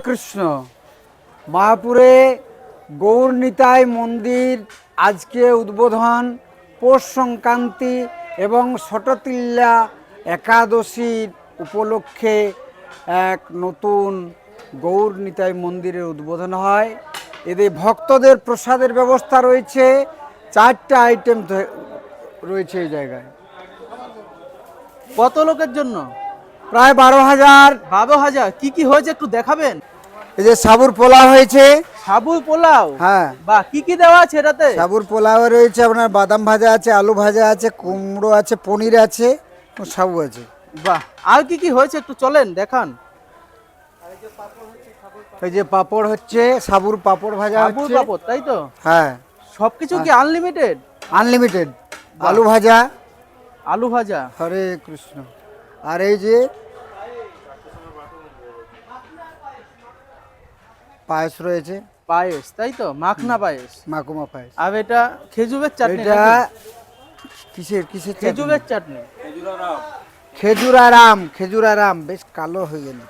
কৃষ্ণ। মায়াপুরে গৌরনিতাই মন্দির আজকে উদ্বোধন, পৌষ সংক্রান্তি এবং ষটতিল্লা একাদশীর উপলক্ষে এক নতুন গৌরনিতাই মন্দিরের উদ্বোধন হয়। এদের ভক্তদের প্রসাদের ব্যবস্থা রয়েছে, 4টা আইটেম রয়েছে এই জায়গায়। কত লোকের জন্য? প্রায় 12,000। 12,000। কি কি হয়েছে একটু দেখাবেন? এই যে সাবুর পোলাও হয়েছে। সাবুর পোলাও? হ্যাঁ। বাহ, কি কি দেওয়া আছে এটাতে? সাবুর পোলাও রয়েছে, আপনার বাদাম ভাজা আছে, আলু ভাজা আছে, কুমড়ো আছে, পনির আছে, সাবু আছে। বাহ, আর কি কি হয়েছে একটু চলেন দেখান। এই যে পাপড় হচ্ছে, সাবুর পাপড় ভাজা সাবুর হচ্ছে। পাপড়, তাই তো? হ্যাঁ, সবকিছু কি আনলিমিটেড? আনলিমিটেড। বাহ। আলু ভাজা। আলু ভাজা। হরে কৃষ্ণ। আর এই যে পায়েস রয়েছে। পায়েস, তাই তো? মাখনা পায়েস। মাকুমা পায়েস। আর এটা খেজুরের চাটনি এটা নাকি? কিসের কিসের চাটনি? খেজুরের চাটনি। খেজুরারাম, খেজুরারাম বেশ কালো হয়ে গেল।